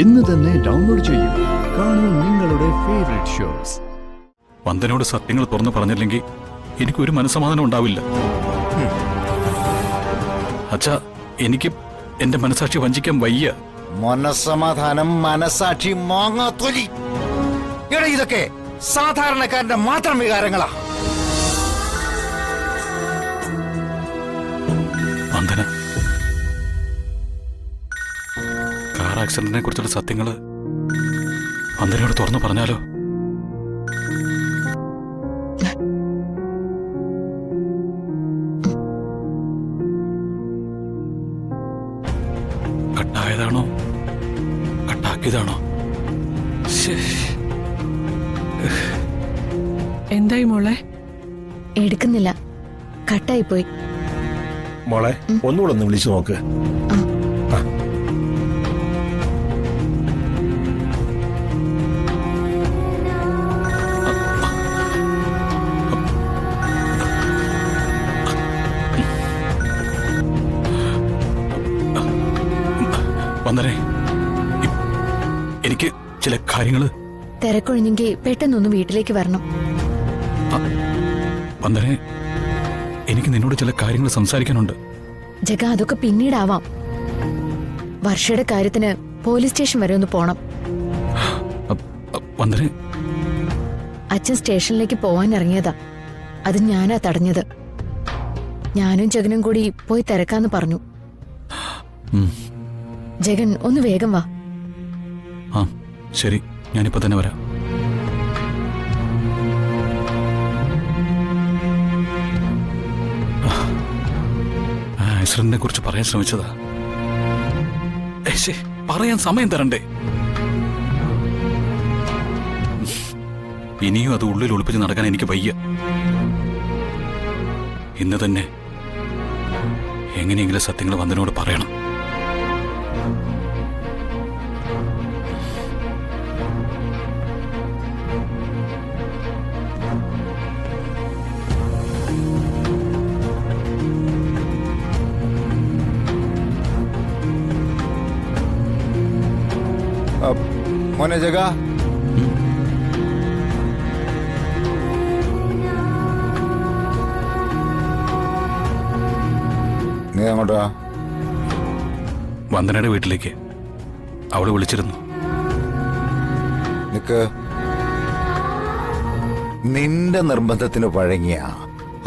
ഇന്ന് തന്നെ ഡൗൺലോഡ് ചെയ്യൂ. കാണൂ നിങ്ങളുടെ ഫേവറേറ്റ് ഷോസ്. വന്ദനോട് സത്യങ്ങൾ തുറന്നു പറഞ്ഞില്ലെങ്കിൽ എനിക്കൊരു മനസ്സമാധാനം ഉണ്ടാവില്ല. അച്ഛാ, എനിക്ക് എന്റെ മനസാക്ഷി വഞ്ചിക്കാൻ വയ്യ. മനസ്സമാധാനം, മനസാക്ഷി, മാങ്ങാത്തൊലി, ഇതൊക്കെ സാധാരണക്കാരന്റെ മാത്രം വികാരങ്ങളാ. വന്ദന, കാർ ആക്സിഡന്റിനെ കുറിച്ചുള്ള സത്യങ്ങള് വന്ദനയോട് തുറന്നു പറഞ്ഞാലോ? കട്ടായതാണോ കട്ടാക്കിയതാണോ? എന്തായി മോളെ? എടുക്കുന്നില്ല, കട്ടായി പോയി. മോളെ ഒന്നുകൂടെ ഒന്ന് വിളിച്ചു നോക്ക്. വന്ദനെ, എനിക്ക് ചില കാര്യങ്ങള്. തിരക്കൊഴിഞ്ഞെങ്കിൽ പെട്ടെന്നൊന്ന് വീട്ടിലേക്ക് വരണം. വന്ദനെ, എനിക്ക് നിന്നോട് ചില കാര്യങ്ങൾ സംസാരിക്കാനുണ്ട്. ജഗ, അതൊക്കെ പിന്നീടാവാം. വർഷയുടെ കാര്യത്തിന് പോലീസ് സ്റ്റേഷൻ വരെ ഒന്ന് പോണം. വന്ദനെ, അച്ഛൻ സ്റ്റേഷനിലേക്ക് പോവാൻ ഇറങ്ങിയതാ. അത് ഞാനാ തടഞ്ഞത്. ഞാനും ജഗനും കൂടി പോയി തിരക്കാന്ന് പറഞ്ഞു. ജഗൻ, ഒന്ന് വേഗം വാ. ആ ശരി, ഞാനിപ്പോ തന്നെ വരാം. ആക്സിഡന്റിനെ കുറിച്ച് പറയാൻ ശ്രമിച്ചതാ. പറയാൻ സമയം തരണ്ടേ? ഇനിയും അത് ഉള്ളിൽ ഒളിപ്പിച്ച് നടക്കാൻ എനിക്ക് വയ്യ. ഇന്ന് തന്നെ എങ്ങനെയെങ്കിലും സത്യങ്ങൾ വന്ദനോട് പറയണം. മോനെ ജഗ, നീ അങ്ങോട്ടാ? വന്ദനയുടെ വീട്ടിലേക്ക്. അവള് വിളിച്ചിരുന്നു. നിക്ക്. നിന്റെ നിർബന്ധത്തിന് വഴങ്ങിയ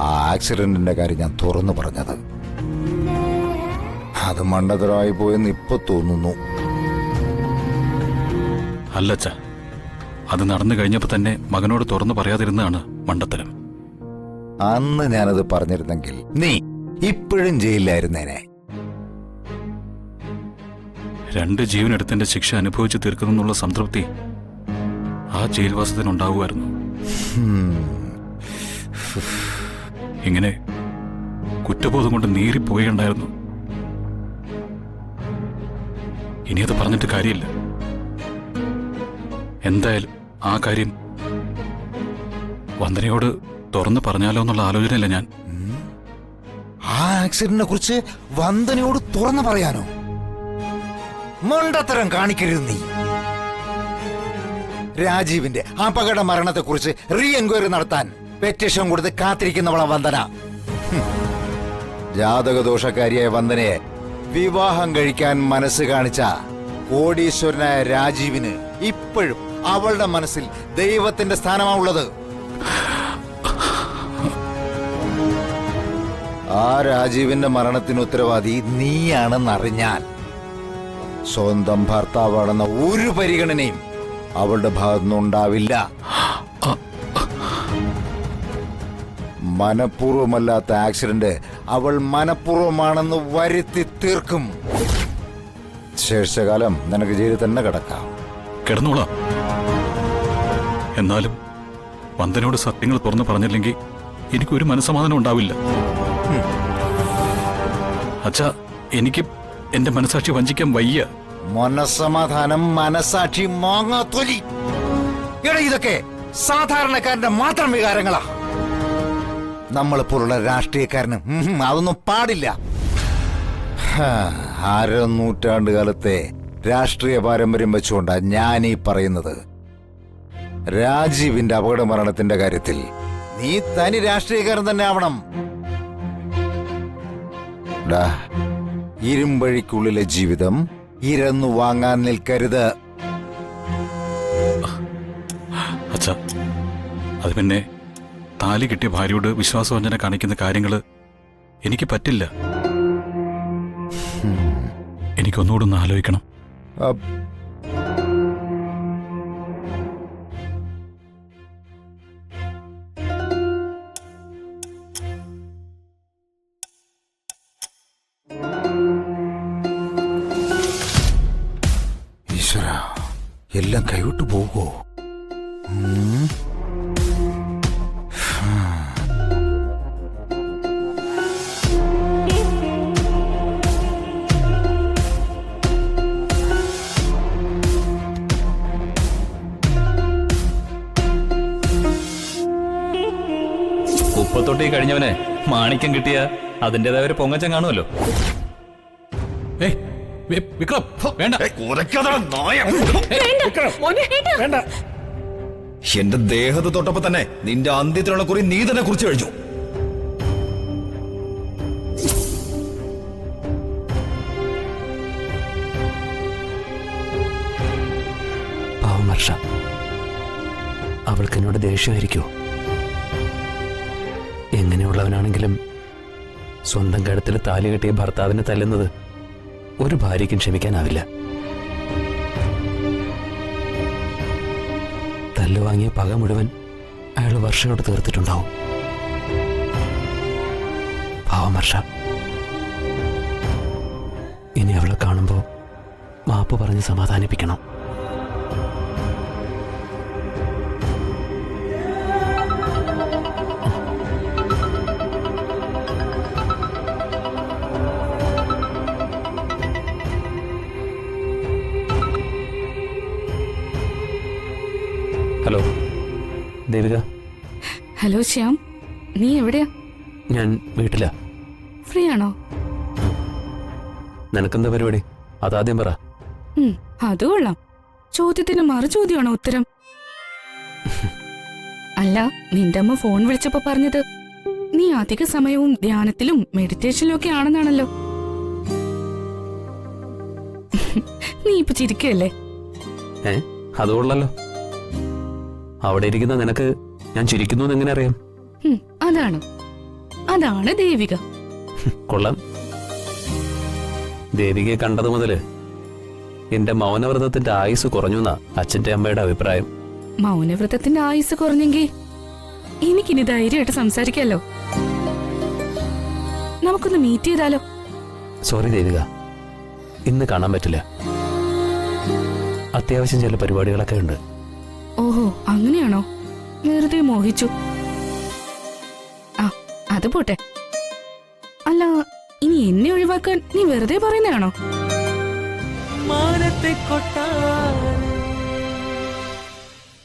ആ ആക്സിഡന്റിന്റെ കാര്യം ഞാൻ തുറന്നു പറഞ്ഞത്. അത് മണ്ടത്തരമായി പോയെന്ന് ഇപ്പൊ തോന്നുന്നു. അല്ലച്ച, അത് നടന്നു കഴിഞ്ഞപ്പോ തന്നെ മകനോട് തുറന്നു പറയാതിരുന്നതാണ് മണ്ടത്തരം. അന്ന് ഞാനത് പറഞ്ഞിരുന്നെങ്കിൽ നീ ഇപ്പോഴും ജയിലിലായിരുന്നേനെ. 2 ജീവനെടുത്തിന്റെ ശിക്ഷ അനുഭവിച്ചു തീർക്കുന്നുള്ള സംതൃപ്തി ആ ജയിൽവാസത്തിനുണ്ടാവുമായിരുന്നു. ഇങ്ങനെ കുറ്റബോധം കൊണ്ട് നീറിപ്പോയുണ്ടായിരുന്നു. ഇനിയത് പറഞ്ഞിട്ട് കാര്യമില്ല. എന്തായാലും ആ കാര്യം വന്ദനയോട് തുറന്നു പറഞ്ഞാലോ എന്നുള്ള ആലോചനയില്ല ഞാൻ. ആ ആക്സിഡന്റിനെ കുറിച്ച് വന്ദനയോട് തുറന്നു പറയാനോ? മണ്ടത്തരം കാണിക്കരുത് നീ. രാജീവിന്റെ അപകട മരണത്തെ കുറിച്ച് റീ എൻക്വയറി നടത്താൻ പെറ്റീഷൻ കൊടുത്ത് കാത്തിരിക്കുന്നവളാ വന്ദന. ജാതകദോഷക്കാരിയായ വന്ദനയെ വിവാഹം കഴിക്കാൻ മനസ്സ് കാണിച്ച കോടീശ്വരനായ രാജീവിന് ഇപ്പോഴും അവളുടെ മനസ്സിൽ ദൈവത്തിന്റെ സ്ഥാനമാണുള്ളത്. ആ രാജീവിന്റെ മരണത്തിന് ഉത്തരവാദി നീയാണെന്നറിഞ്ഞാൽ സ്വന്തം ഭർത്താവാണെന്ന ഒരു പരിഗണനയും അവളുടെ ഭാഗത്തുനിന്നുണ്ടാവില്ല. മനഃപൂർവ്വമല്ലാത്ത ആക്സിഡന്റ് അവൾ മനഃപൂർവ്വമാണെന്ന് വരുത്തി തീർക്കും. ശേഷകാലം നിനക്ക് ജയിലിൽ തന്നെ കിടക്കാം. കിടന്നോളാം. എന്നാലും വന്ദനോട് സത്യങ്ങൾ തുറന്നു പറഞ്ഞില്ലെങ്കിൽ എനിക്കൊരു മനസ്സമാധാനം ഉണ്ടാവില്ല. അച്ഛാ, എനിക്ക് എന്റെ മനസാക്ഷി വഞ്ചിക്കാൻ വയ്യ. മനസ്സമാധാനം, മനസാക്ഷി, മാങ്ങാത്തൊലി, ഇതൊക്കെ സാധാരണക്കാരന്റെ മാത്രം വികാരങ്ങളാ. നമ്മളെപ്പോലുള്ള രാഷ്ട്രീയക്കാരന് അതൊന്നും പാടില്ല. 1/2 നൂറ്റാണ്ട് കാലത്തെ രാഷ്ട്രീയ പാരമ്പര്യം വെച്ചുകൊണ്ടാ ഞാൻ ഈ പറയുന്നത്. രാജീവിന്റെ അപകട മരണത്തിന്റെ കാര്യത്തിൽ നീ തനി രാഷ്ട്രീയക്കാരൻ തന്നെ ആവണം. ഡാ, ഇരുമ്പഴിക്കുള്ളിലെ ജീവിതം ഇരന്നു വാങ്ങാൻ നിൽക്കരുത്. അച്ഛ, അത് പിന്നെ താലി കിട്ടിയ ഭാര്യയോട് വിശ്വാസവഞ്ചന കാണിക്കുന്ന കാര്യങ്ങള് എനിക്ക് പറ്റില്ല. എനിക്കൊന്നുകൂടെ ഒന്ന് ആലോചിക്കണം. അപ്പ് ഈശ്വര, എല്ലാം കൈവിട്ടു പോകോ? ഉപ്പത്തൊട്ടി കഴിഞ്ഞവനെ മാണിക്യം കിട്ടിയ അതിൻ്റെതായ ഒരു പൊങ്ങച്ചം കാണുമല്ലോ. വിക്രം, വേണ്ട. വേണ്ട. എന്റെ ദേഹത്ത് തൊട്ടപ്പോ തന്നെ നിന്റെ അന്ത്യത്തിലുള്ള കുറി നീ തന്നെ കുറിച്ച് കഴിഞ്ഞു. പാവം വർഷ, അവൾക്ക് എന്നോട് ദേഷ്യമായിരിക്കുമോ? എങ്ങനെയുള്ളവനാണെങ്കിലും സ്വന്തം കഴുത്തിൽ താലി കെട്ടിയ ഭർത്താവിനെ തല്ലുന്നത് ഒരു ഭാര്യയ്ക്കും ക്ഷമിക്കാനാവില്ല. തല്ല് വാങ്ങിയ പക മുഴുവൻ അയാൾ വർഷയോട് തീർത്തിട്ടുണ്ടാവും. പാവം വർഷ, ഇനി അവളെ കാണുമ്പോൾ മാപ്പ് പറഞ്ഞ് സമാധാനിപ്പിക്കണം. ഹലോ ദേവിക. ഹലോ ശ്യാം, നീ എവിടെയാ? ഞാൻ വീട്ടിലാ. ഫ്രീ ആണോ? നിനക്കെന്താ പരിപാടി? അതാദ്യം പറ. അത് കൊള്ളാം. ചോദ്യത്തിന് മറു ചോദ്യമാണോ ഉത്തരം? അല്ല, നിന്റെ അമ്മ ഫോൺ വിളിച്ചപ്പോ പറഞ്ഞത് നീ അധിക സമയവും ധ്യാനത്തിലും മെഡിറ്റേഷനിലും ഒക്കെ ആണെന്നാണല്ലോ. നീ ഇപ്പൊ ചിരിക്കല്ലേ? അതുകൊള്ളല്ലോ. അവിടെ ഇരിക്കുന്ന നിനക്ക് ഞാൻ ചിരിക്കുന്നു എന്ന് എങ്ങനെ അറിയാം? അതാണ് ദേവിക. കൊള്ളാം. ദേവികയെ കണ്ടത് മുതല് എന്റെ മൗനവ്രതത്തിന്റെ ആയുസ് കുറഞ്ഞു എന്നാ അച്ഛന്റെ അമ്മയുടെ അഭിപ്രായം. മൗനവ്രതത്തിന്റെ ആയുസ് കുറഞ്ഞെങ്കിൽ എനിക്കിനി ധൈര്യമായിട്ട് സംസാരിക്കാലോ. നമുക്കൊന്ന് മീറ്റ് ചെയ്താലോ? സോറി ദേവിക, ഇന്ന് കാണാൻ പറ്റില്ല. അത്യാവശ്യം ചില പരിപാടികളൊക്കെ ഉണ്ട്. ഓഹോ, അങ്ങനെയാണോ? വെറുതെ മോഹിച്ചു. അത് പോട്ടെ. അല്ല, ഇനി എന്നെ ഒഴിവാക്കാൻ നീ വെറുതെ പറയുന്നതാണോ? മാനത്തെ കൊട്ടാരം